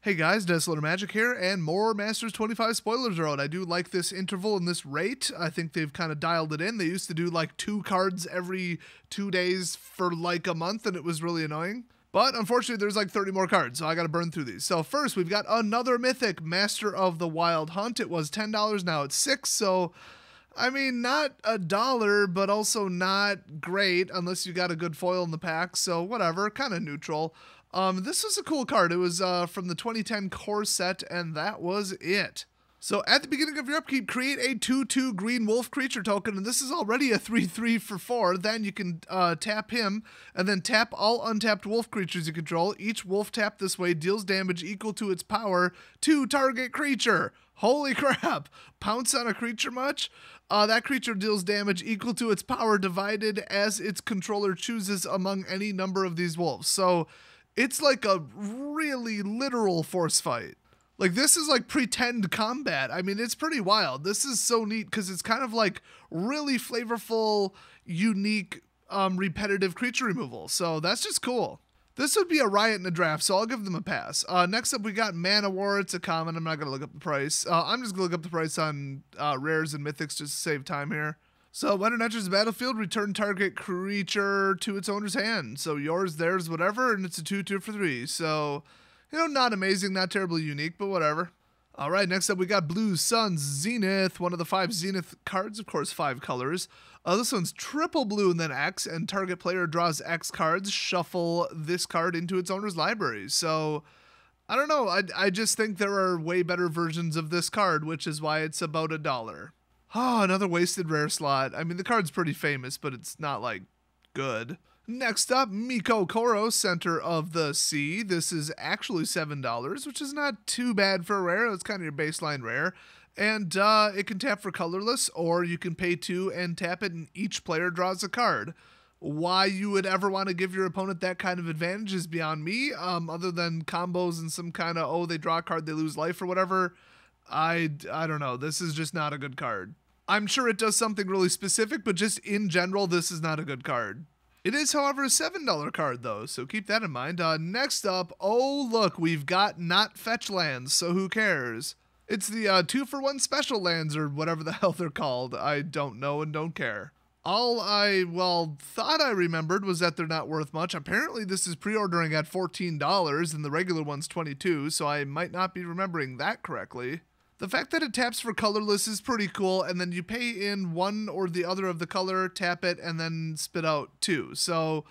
Hey guys, Desolator Magic here, and more Masters 25 spoilers are out. I do like this interval and this rate. I think they've kind of dialed it in. They used to do like 2 cards every 2 days for like a month, and it was really annoying. But unfortunately, there's like 30 more cards, so I gotta burn through these. So first, we've got another Mythic, Master of the Wild Hunt. It was $10, now it's $6, so I mean, not $1, but also not great unless you got a good foil in the pack, so whatever, kind of neutral. This was a cool card. It was from the 2010 core set, and that was it. So at the beginning of your upkeep, create a 2/2 green wolf creature token, and this is already a 3/3 for 4. Then you can tap him, and then tap all untapped wolf creatures you control. Each wolf tapped this way deals damage equal to its power to target creature. Holy crap! Pounce on a creature much? That creature deals damage equal to its power divided as its controller chooses among any number of these wolves. So it's like a really literal force fight. Like, this is like pretend combat. I mean, it's pretty wild. This is so neat because it's kind of like really flavorful, unique, repetitive creature removal. So that's just cool. This would be a riot in a draft, so I'll give them a pass. Next up, we got Mana War. It's a common. I'm not going to look up the price. I'm just going to look up the price on rares and mythics just to save time here. So when it enters the battlefield, return target creature to its owner's hand. So yours, theirs, whatever, and it's a 2/2 for 3. So, you know, not amazing, not terribly unique, but whatever. All right, next up we got Blue Sun's Zenith, one of the 5 Zenith cards, of course, 5 colors. This one's triple blue and then X, and target player draws X cards, shuffle this card into its owner's library. So, I don't know, I just think there are way better versions of this card, which is why it's about $1. Oh, another wasted rare slot. I mean, the card's pretty famous, but it's not, like, good. Next up, Miko Koro, Center of the Sea. This is actually $7, which is not too bad for a rare. It's kind of your baseline rare. And it can tap for colorless, or you can pay 2 and tap it, and each player draws a card. Why you would ever want to give your opponent that kind of advantage is beyond me, other than combos and some kind of, oh, they draw a card, they lose life or whatever. I don't know. This is just not a good card. I'm sure it does something really specific, but just in general, this is not a good card. It is, however, a $7 card, though, so keep that in mind. Next up, oh, look, we've got not fetch lands, so who cares? It's the 2-for-1 special lands, or whatever the hell they're called. I don't know and don't care. All I, thought I remembered was that they're not worth much. Apparently, this is pre-ordering at $14, and the regular one's $22, so I might not be remembering that correctly. The fact that it taps for colorless is pretty cool, and then you pay in one or the other of the color, tap it, and then spit out 2. So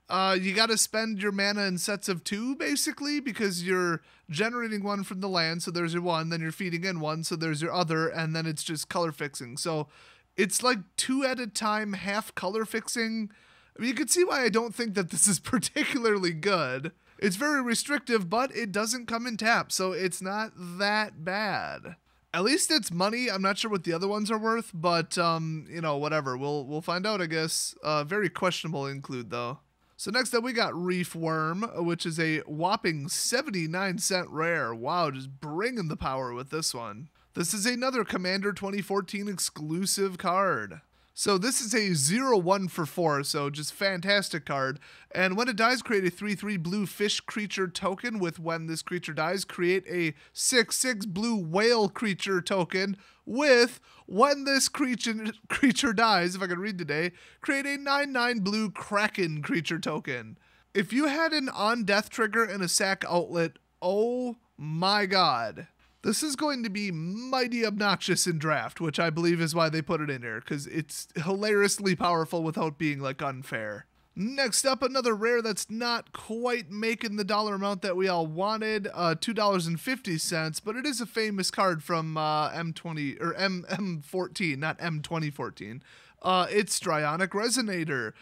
you got to spend your mana in sets of 2, basically, because you're generating 1 from the land, so there's your 1, then you're feeding in 1, so there's your other, and then it's just color fixing. So it's like 2 at a time, half color fixing. I mean, you can see why I don't think that this is particularly good. It's very restrictive, but it doesn't come in tap, so it's not that bad. At least it's money. I'm not sure what the other ones are worth, but, you know, whatever. We'll find out, I guess. Very questionable include, though. So next up, we got Reef Worm, which is a whopping 79-cent rare. Wow, just bringing the power with this one. This is another Commander 2014 exclusive card. So this is a 0/1 for 4, so just fantastic card. And when it dies, create a 3/3 blue fish creature token with when this creature dies, create a 6/6 blue whale creature token with when this creature dies, if I can read today, create a 9/9 blue kraken creature token. If you had an on-death trigger and a sack outlet, oh my god. This is going to be mighty obnoxious in draft, which I believe is why they put it in here, because it's hilariously powerful without being, like, unfair. Next up, another rare that's not quite making the dollar amount that we all wanted, $2.50, but it is a famous card from M14, not M2014. It's Strionic Resonator.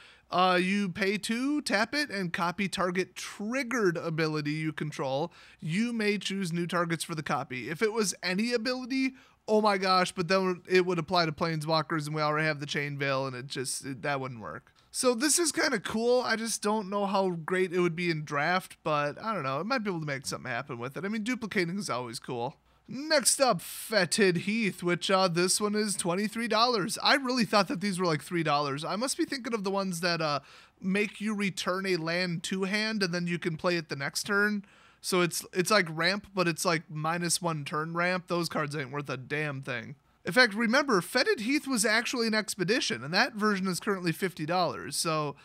You pay 2, tap it, and copy target triggered ability you control. You may choose new targets for the copy. If it was any ability, oh my gosh, but then it would apply to Planeswalkers, and we already have the Chain Veil, and that wouldn't work. So this is kind of cool. I just don't know how great it would be in draft, but I don't know. It might be able to make something happen with it. I mean, duplicating is always cool. Next up, Fetid Heath, which this one is $23. I really thought that these were like $3. I must be thinking of the ones that make you return a land to hand and then you can play it the next turn. So it's like ramp, but it's like -1 turn ramp. Those cards ain't worth a damn thing. In fact, remember, Fetid Heath was actually an expedition, and that version is currently $50. So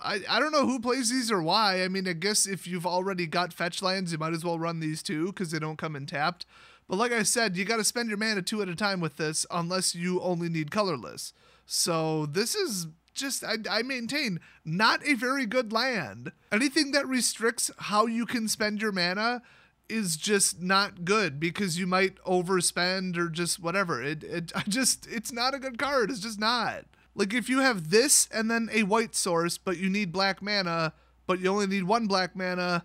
I don't know who plays these or why. I mean, I guess if you've already got fetch lands, you might as well run these too, because they don't come in tapped. But like I said, you got to spend your mana 2 at a time with this, unless you only need colorless. So this is just, I maintain, not a very good land. Anything that restricts how you can spend your mana is just not good, because you might overspend or just whatever. It's not a good card. It's just not. Like, if you have this and then a white source, but you need black mana, but you only need 1 black mana,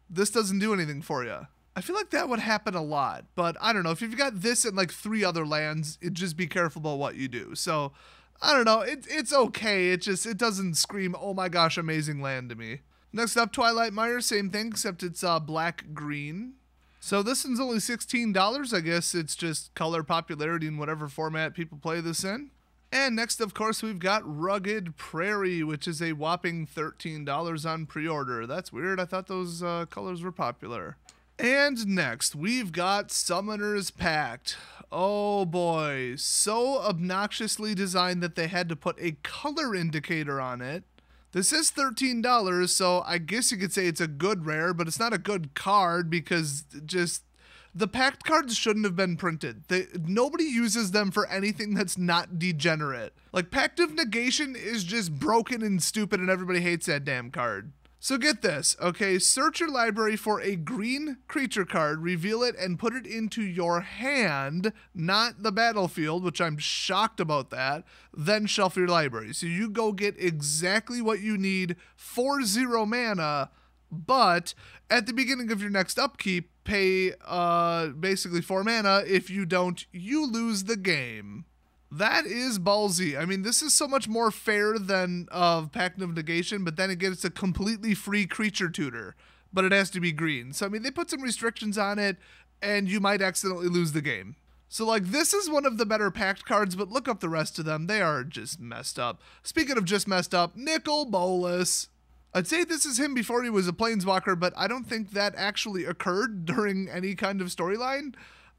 this doesn't do anything for you. I feel like that would happen a lot, but I don't know. If you've got this and like 3 other lands, just be careful about what you do. So I don't know. It's okay. It doesn't scream, oh my gosh, amazing land to me. Next up, Twilight Mire, same thing, except it's black-green. So this one's only $16. I guess it's just color popularity in whatever format people play this in. And next, of course, we've got Rugged Prairie, which is a whopping $13 on pre-order. That's weird. I thought those colors were popular. And next, we've got Summoner's Pact. Oh boy, so obnoxiously designed that they had to put a color indicator on it. This is $13, so I guess you could say it's a good rare, but it's not a good card because just the pact cards shouldn't have been printed. Nobody uses them for anything that's not degenerate. Like, Pact of Negation is just broken and stupid and everybody hates that damn card. So get this, okay? Search your library for a green creature card, reveal it, and put it into your hand, not the battlefield, which I'm shocked about that, then shuffle your library. So you go get exactly what you need for 0 mana, but at the beginning of your next upkeep, pay basically 4 mana. If you don't, you lose the game. That is ballsy. I mean, this is so much more fair than Pact of Negation, but then again, it's a completely free creature tutor, but it has to be green. So, I mean, they put some restrictions on it, and you might accidentally lose the game. So, like, this is one of the better Pact cards, but look up the rest of them. They are just messed up. Speaking of just messed up, Nicol Bolas. I'd say this is him before he was a Planeswalker, but I don't think that actually occurred during any kind of storyline.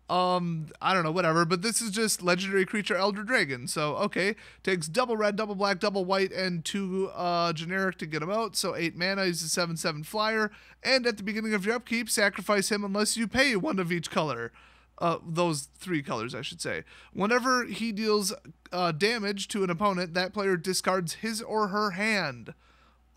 I don't know, whatever, but this is just legendary creature Elder Dragon. So, okay, takes double red, double black, double white, and 2 generic to get him out. So 8 mana, he's a 7/7 flyer. And at the beginning of your upkeep, sacrifice him unless you pay 1 of each color. Those 3 colors, I should say. Whenever he deals damage to an opponent, that player discards his or her hand.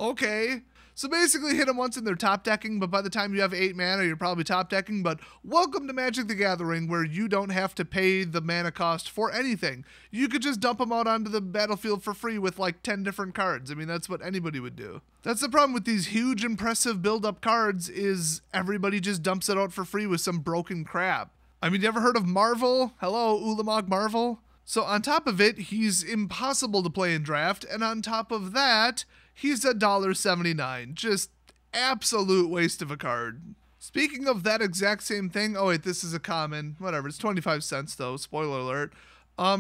Okay. So basically hit them once and they're top decking, but by the time you have 8 mana, you're probably top decking. But welcome to Magic the Gathering, where you don't have to pay the mana cost for anything. You could just dump them out onto the battlefield for free with like 10 different cards. I mean, that's what anybody would do. That's the problem with these huge, impressive build-up cards, is everybody just dumps it out for free with some broken crap. I mean, you ever heard of Marvel? Hello, Ulamog Marvel? So on top of it, he's impossible to play in draft, and on top of that, he's $1.79. Just absolute waste of a card. Speaking of that exact same thing, oh wait, this is a common. Whatever, it's 25 cents though, spoiler alert.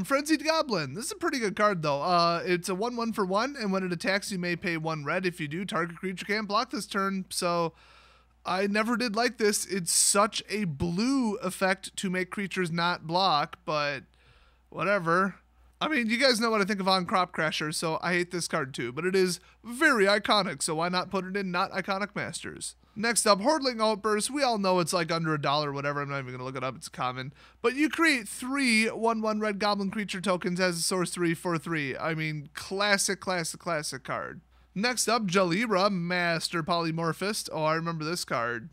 Frenzied Goblin. This is a pretty good card though. It's a 1/1 for 1, and when it attacks, you may pay 1 red. If you do, target creature can't block this turn. So I never did like this. It's such a blue effect to make creatures not block, but whatever. I mean, you guys know what I think of On Crop Crasher, so I hate this card too, but it is very iconic, so why not put it in not iconic masters? Next up, Hordling Outburst. We all know it's like under $1 or whatever. I'm not even going to look it up. It's common. But you create 3 1/1 red goblin creature tokens as a source 3 for 3. I mean, classic card. Next up, Jalira, Master Polymorphist. Oh, I remember this card.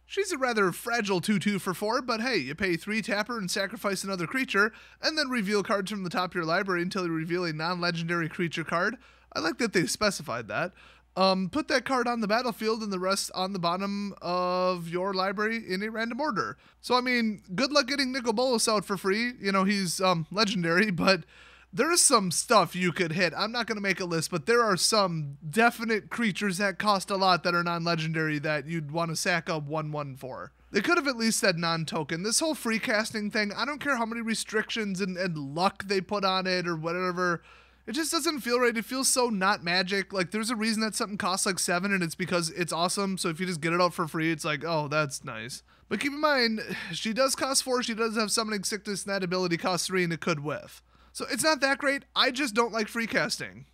She's a rather fragile 2/2 for 4, but hey, you pay 3 tapper and sacrifice another creature, and then reveal cards from the top of your library until you reveal a non-legendary creature card. I like that they specified that. Put that card on the battlefield and the rest on the bottom of your library in a random order. So, I mean, good luck getting Nicol Bolas out for free. You know, he's legendary, but there's some stuff you could hit. I'm not going to make a list, but there are some definite creatures that cost a lot that are non-legendary that you'd want to sack up 1/1 for. They could have at least said non-token. This whole free casting thing, I don't care how many restrictions and luck they put on it or whatever. It just doesn't feel right. It feels so not Magic. Like, there's a reason that something costs like 7, and it's because it's awesome. So if you just get it out for free, it's like, oh, that's nice. But keep in mind, she does cost 4, she does have Summoning Sickness, and that ability costs 3, and it could whiff. So it's not that great. I just don't like free casting.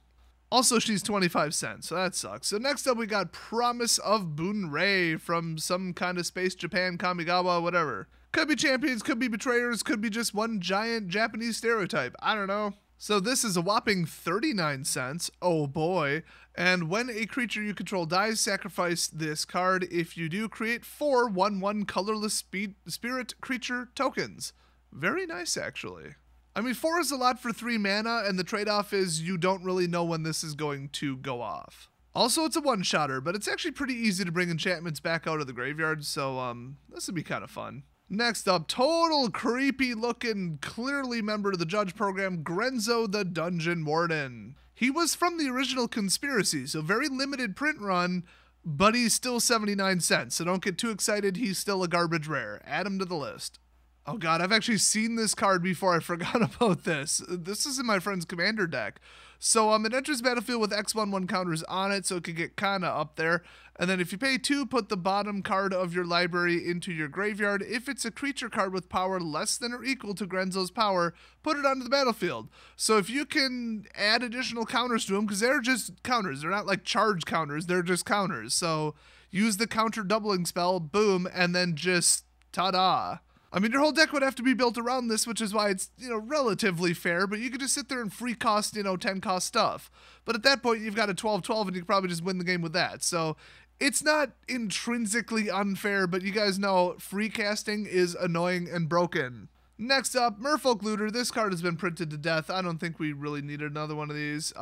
Also, she's 25 cents, so that sucks. So next up, we got Promise of Bunrei from some kind of Space Japan, Kamigawa, whatever. Could be champions, could be betrayers, could be just one giant Japanese stereotype. I don't know. So this is a whopping 39 cents. Oh boy. And when a creature you control dies, sacrifice this card. If you do, create 4 1/1 colorless spirit creature tokens. Very nice, actually. I mean, 4 is a lot for 3 mana, and the trade-off is you don't really know when this is going to go off. Also, it's a one-shotter, but it's actually pretty easy to bring enchantments back out of the graveyard, so this would be kind of fun. Next up, total creepy-looking, clearly member of the Judge program, Grenzo the Dungeon Warden. He was from the original Conspiracy, so very limited print run, but he's still 79 cents, so don't get too excited, he's still a garbage rare. Add him to the list. Oh god, I've actually seen this card before. I forgot about this. This is in my friend's commander deck. So it enters battlefield with X1/1 counters on it, so it could get kind of up there. And then if you pay 2, put the bottom card of your library into your graveyard. If it's a creature card with power less than or equal to Grenzo's power, put it onto the battlefield. So if you can add additional counters to them, because they're just counters. They're not like charge counters. They're just counters. So use the counter doubling spell, boom, and then just ta-da. I mean, your whole deck would have to be built around this, which is why it's, relatively fair, but you could just sit there and free cost, 10 cost stuff. But at that point, you've got a 12/12, and you could probably just win the game with that. So it's not intrinsically unfair, but you guys know free casting is annoying and broken. Next up, Merfolk Looter. This card has been printed to death. I don't think we really needed another one of these.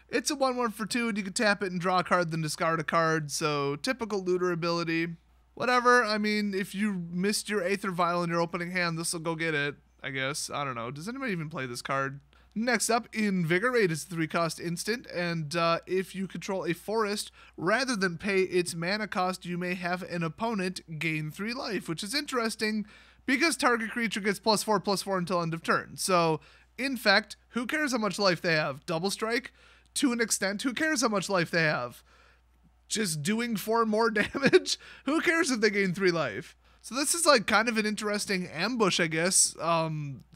It's a 1/1 for 2, and you can tap it and draw a card, then discard a card. So typical Looter ability. Whatever, I mean, if you missed your Aether Vial in your opening hand, this will go get it, I guess. I don't know. Does anybody even play this card? Next up, Invigorate is a 3-cost instant, and if you control a forest, rather than pay its mana cost, you may have an opponent gain 3 life, which is interesting because target creature gets +4/+4 until end of turn. So, in fact, who cares how much life they have? Double strike? To an extent, who cares how much life they have? Just doing 4 more damage? Who cares if they gain 3 life? So this is like kind of an interesting ambush, I guess.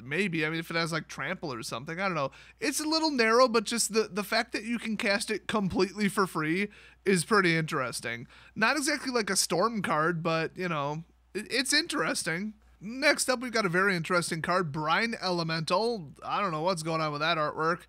Maybe. I mean, if it has like trample or something, I don't know. It's a little narrow, but just the fact that you can cast it completely for free is pretty interesting. Not exactly like a storm card, but it's interesting. Next up, we've got a very interesting card, Brine Elemental. I don't know what's going on with that artwork.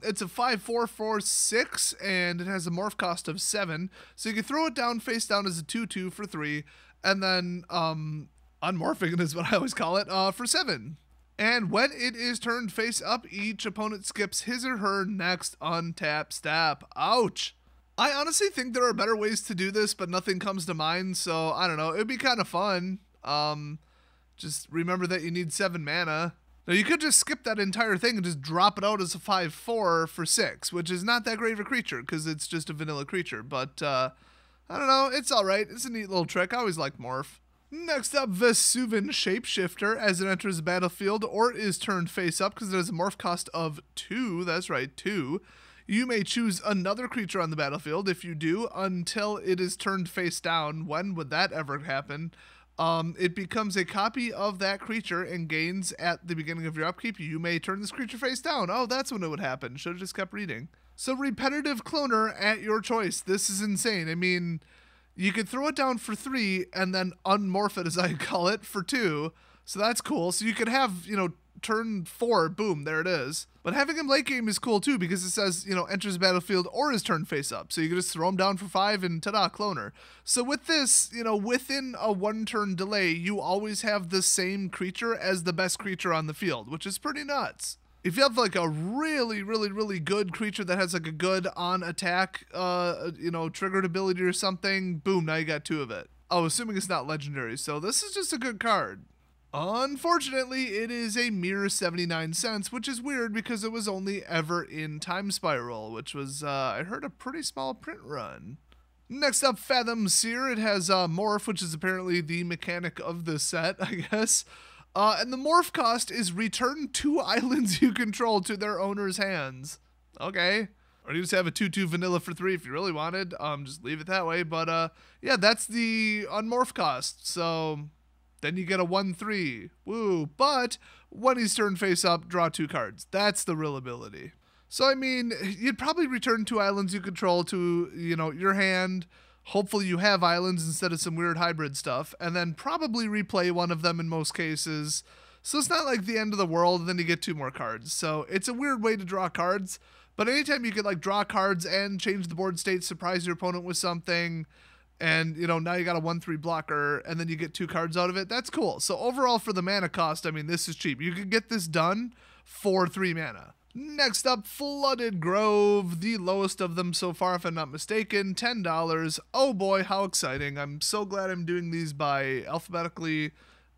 It's a 5/4/4/6, and it has a morph cost of 7. So you can throw it down face down as a 2/2 for 3, and then unmorphing it is what I always call it, for 7. And when it is turned face up, each opponent skips his or her next untap step. Ouch! I honestly think there are better ways to do this, but nothing comes to mind, so I don't know. It'd be kind of fun. Just remember that you need 7 mana. Now, you could just skip that entire thing and just drop it out as a 5/4 for 6, which is not that great of a creature because it's just a vanilla creature. But, I don't know. It's all right. It's a neat little trick. I always like morph. Next up, Vesuvan Shapeshifter. As it enters the battlefield or is turned face up, because it has a morph cost of 2. That's right, 2. You may choose another creature on the battlefield. If you do, until it is turned face down. When would that ever happen? It becomes a copy of that creature and gains at the beginning of your upkeep. You may turn this creature face down. Oh, that's when it would happen. Should have just kept reading. So repetitive cloner at your choice. This is insane. I mean, you could throw it down for 3 and then unmorph it, as I call it, for 2. So that's cool. So you could have, turn 4, boom, there it is. But having him late game is cool too, because it says, enters the battlefield or is turned face up. So you can just throw him down for 5 and ta-da, cloner. So with this, within a 1-turn delay, you always have the same creature as the best creature on the field, which is pretty nuts. If you have like a really, really, really good creature that has like a good on attack, triggered ability or something, boom, now you got 2 of it. Oh, assuming it's not legendary. So this is just a good card. Unfortunately, it is a mere 79 cents, which is weird because it was only ever in Time Spiral, which was, I heard, a pretty small print run. Next up, Fathom Seer. It has Morph, which is apparently the mechanic of the set, I guess. And the Morph cost is return 2 islands you control to their owner's hands. Okay. Or you just have a 2/2 vanilla for 3 if you really wanted. Just leave it that way. But yeah, that's the unmorph cost. So then you get a 1/3. Woo. But when he's turned face up, draw 2 cards. That's the real ability. So, I mean, you'd probably return 2 islands you control to, your hand. Hopefully you have islands instead of some weird hybrid stuff. And then probably replay one of them in most cases. So it's not like the end of the world, and then you get 2 more cards. So it's a weird way to draw cards. But anytime you could, like, draw cards and change the board state, surprise your opponent with something, and, now you got a 1/3 blocker, and then you get 2 cards out of it, that's cool. So overall, for the mana cost, I mean, this is cheap. You could get this done for 3 mana. Next up, Flooded Grove, the lowest of them so far, if I'm not mistaken, $10. Oh boy, how exciting. I'm so glad I'm doing these by alphabetically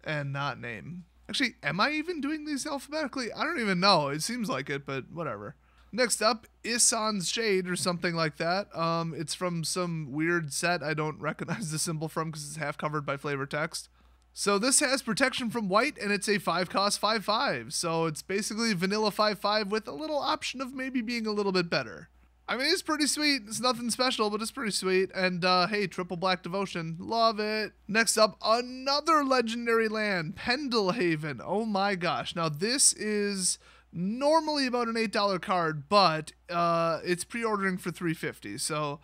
and not name. Actually, am I even doing these alphabetically? I don't even know. It seems like it, but whatever. Next up, Isan's Shade or something like that. It's from some weird set I don't recognize the symbol from because it's half covered by flavor text. So this has protection from white, and it's a 5-cost 5/5. So it's basically vanilla 5/5 with a little option of maybe being a little bit better. I mean, it's pretty sweet. It's nothing special, but it's pretty sweet. And hey, triple black devotion. Love it. Next up, another legendary land, Pendelhaven. Oh my gosh. Now this is normally about an $8 card, but it's pre-ordering for $3.50. So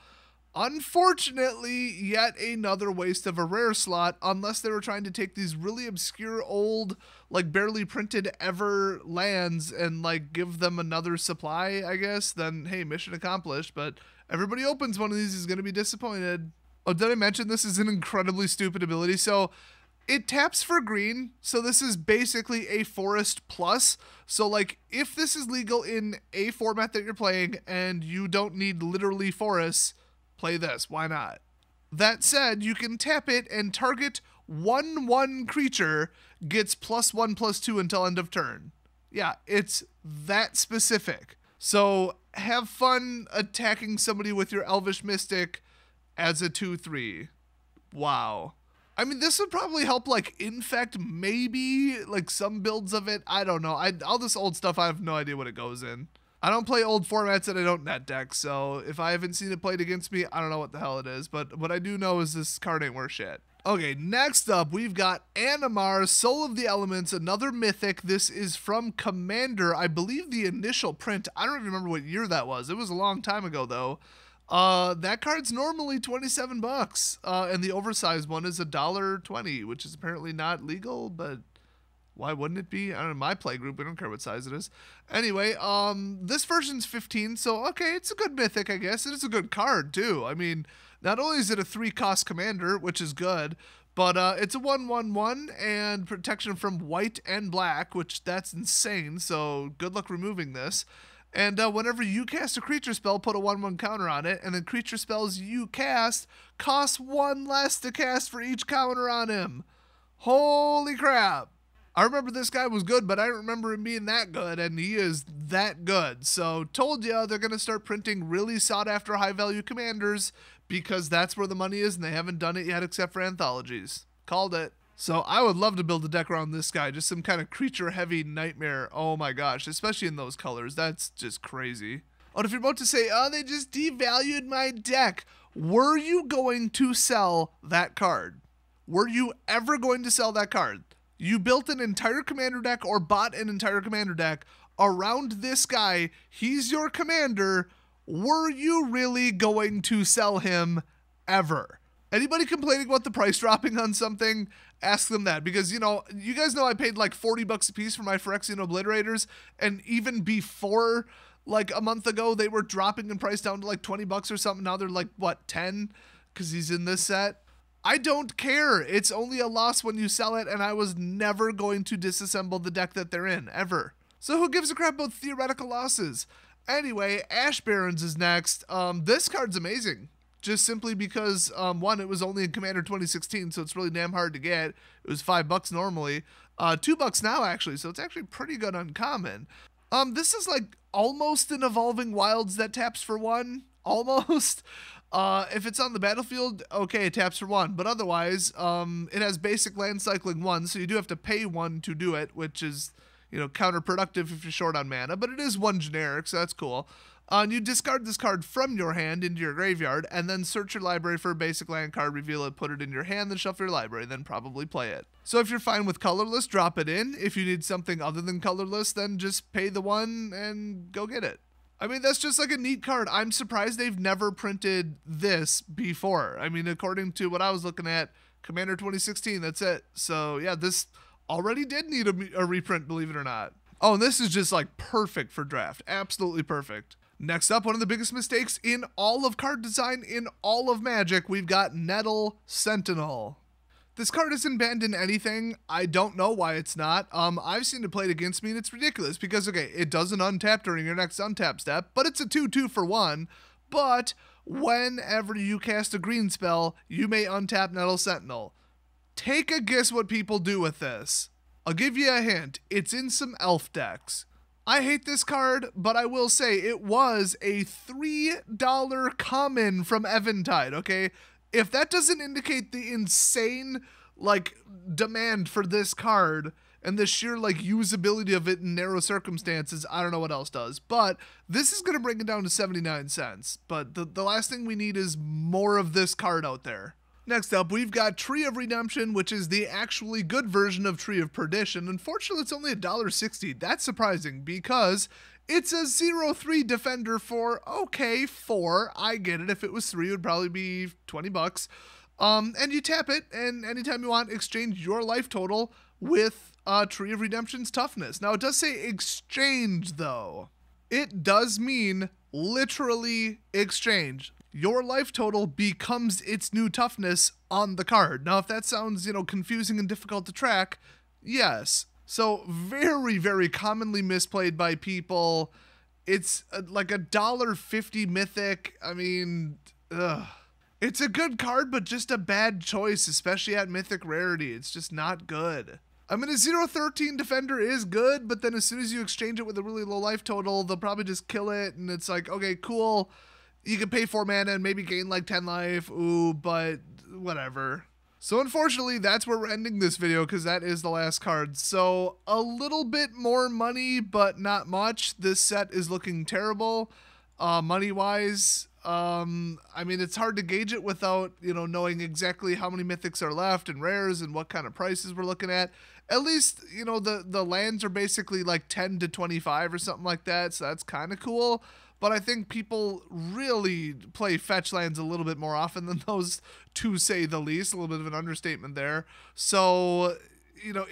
unfortunately, yet another waste of a rare slot, unless they were trying to take these really obscure old, like barely printed ever lands and like give them another supply, I guess. Then hey, mission accomplished. But everybody opens one of these is going to be disappointed. Oh, did I mention this is an incredibly stupid ability? So it taps for green, so this is basically a forest plus. So like if this is legal in a format that you're playing and you don't need literally forests, play this. Why not? That said, you can tap it and target 1/1 creature gets +1/+2 until end of turn. Yeah, it's that specific. So have fun attacking somebody with your Elvish Mystic as a 2/3. Wow. I mean, this would probably help, like, infect maybe, like, some builds of it. I don't know. All this old stuff, I have no idea what it goes in. I don't play old formats and I don't net deck, so if I haven't seen it played against me, I don't know what the hell it is. But what I do know is this card ain't worth shit. Okay, next up, we've got Animar, Soul of the Elements, another mythic. This is from Commander. I believe the initial print, I don't even remember what year that was. It was a long time ago, though. That card's normally $27, and the oversized one is $1.20, which is apparently not legal, but why wouldn't it be? I don't know, my play group, we don't care what size it is. Anyway, this version's 15, so okay, it's a good mythic, I guess. It is a good card, too. I mean, not only is it a 3-cost commander, which is good, but it's a 1/1/1 and protection from white and black, which that's insane, so good luck removing this. And whenever you cast a creature spell, put a 1/1 counter on it, and then creature spells you cast cost 1 less to cast for each counter on him. Holy crap. I remember this guy was good, but I don't remember him being that good, and he is that good. So told ya they're going to start printing really sought-after high-value commanders because that's where the money is, and they haven't done it yet except for anthologies. Called it. So I would love to build a deck around this guy, just some kind of creature-heavy nightmare. Oh my gosh, especially in those colors. That's just crazy. Oh, and if you're about to say, oh, they just devalued my deck, were you going to sell that card? Were you ever going to sell that card? You built an entire commander deck or bought an entire commander deck around this guy. He's your commander. Were you really going to sell him ever? Anybody complaining about the price dropping on something, ask them that. Because, you know, you guys know I paid like $40 a piece for my Phyrexian Obliterators. And even before, like a month ago, they were dropping in price down to like $20 or something. Now they're like, what, 10? Because he's in this set. I don't care. It's only a loss when you sell it, and I was never going to disassemble the deck that they're in, ever. So who gives a crap about theoretical losses? Anyway, Ash Barrens is next. This card's amazing. Just simply because, one, it was only in Commander 2016, so it's really damn hard to get. It was $5 normally. $2 now, actually, so it's actually pretty good uncommon. This is like almost an Evolving Wilds that taps for 1. Almost. If it's on the battlefield, okay, it taps for 1, but otherwise, it has basic land cycling 1, so you do have to pay 1 to do it, which is, you know, counterproductive if you're short on mana, but it is 1 generic, so that's cool. And you discard this card from your hand into your graveyard, and then search your library for a basic land card, reveal it, put it in your hand, then shuffle your library, then probably play it. So if you're fine with colorless, drop it in. If you need something other than colorless, then just pay the one and go get it. I mean, that's just like a neat card. I'm surprised they've never printed this before. I mean, according to what I was looking at, Commander 2016, that's it. So yeah, this already did need a reprint, believe it or not. Oh, and this is just like perfect for draft. Absolutely perfect. Next up, one of the biggest mistakes in all of card design, in all of Magic, we've got Nettle Sentinel. This card isn't banned in anything. I don't know why it's not. I've seen it played against me, and it's ridiculous because, okay, it doesn't untap during your next untap step, but it's a 2/2 for 1. But whenever you cast a green spell, you may untap Nettle Sentinel. Take a guess what people do with this. I'll give you a hint. It's in some elf decks. I hate this card, but I will say it was a $3 common from Eventide, okay? If that doesn't indicate the insane, like, demand for this card and the sheer, like, usability of it in narrow circumstances, I don't know what else does. But this is going to bring it down to 79 cents. But the last thing we need is more of this card out there. Next up, we've got Tree of Redemption, which is the actually good version of Tree of Perdition. Unfortunately, it's only $1.60. That's surprising because it's a 0/3 defender for, okay, 4. I get it. If it was 3, it would probably be 20 bucks. And you tap it, and anytime you want, exchange your life total with Tree of Redemption's toughness. Now, it does say exchange, though. It does mean literally exchange. Your life total becomes its new toughness on the card. Now, if that sounds, confusing and difficult to track, yes. So very, very commonly misplayed by people. It's like a $1.50 mythic. I mean, it's a good card, but just a bad choice, especially at mythic rarity. It's just not good. I mean, a 0/13 defender is good, but then as soon as you exchange it with a really low life total, they'll probably just kill it. And it's like, okay, cool. You can pay 4 mana and maybe gain like 10 life. Ooh, but whatever. So unfortunately, that's where we're ending this video because that is the last card. So a little bit more money, but not much. This set is looking terrible money-wise. I mean, it's hard to gauge it without, knowing exactly how many mythics are left and rares and what kind of prices we're looking at. At least, the lands are basically like 10 to 25 or something like that. So that's kind of cool. But I think people really play fetch lands a little bit more often than those, to say the least. A little bit of an understatement there. So,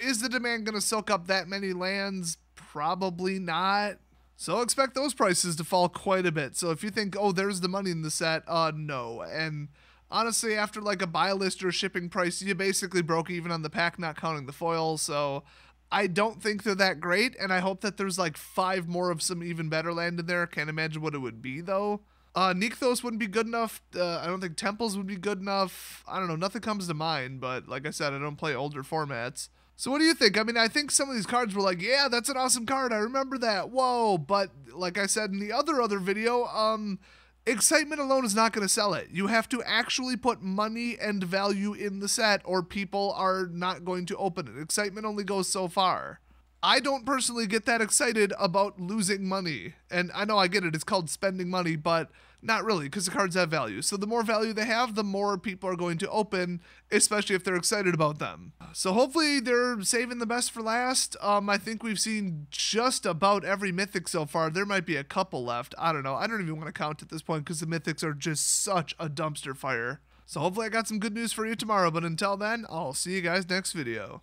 is the demand going to soak up that many lands? Probably not. So expect those prices to fall quite a bit. So if you think, oh, there's the money in the set, no. And honestly, after like a buy list or shipping price, you basically broke even on the pack, not counting the foil. So I don't think they're that great, and I hope that there's like 5 more of some even better land in there. Can't imagine what it would be, though. Nykthos wouldn't be good enough. I don't think Temples would be good enough. I don't know. Nothing comes to mind, but like I said, I don't play older formats. So what do you think? I mean, I think some of these cards were like, yeah, that's an awesome card. I remember that. Whoa. But like I said in the other video, excitement alone is not going to sell it. You have to actually put money and value in the set or people are not going to open it. Excitement only goes so far. I don't personally get that excited about losing money. And I know I get it. It's called spending money, but not really because the cards have value. So the more value they have, the more people are going to open, especially if they're excited about them. So hopefully they're saving the best for last. I think we've seen just about every mythic so far. There might be a couple left. I don't know. I don't even want to count at this point because the mythics are just such a dumpster fire. So hopefully I got some good news for you tomorrow. But until then, I'll see you guys next video.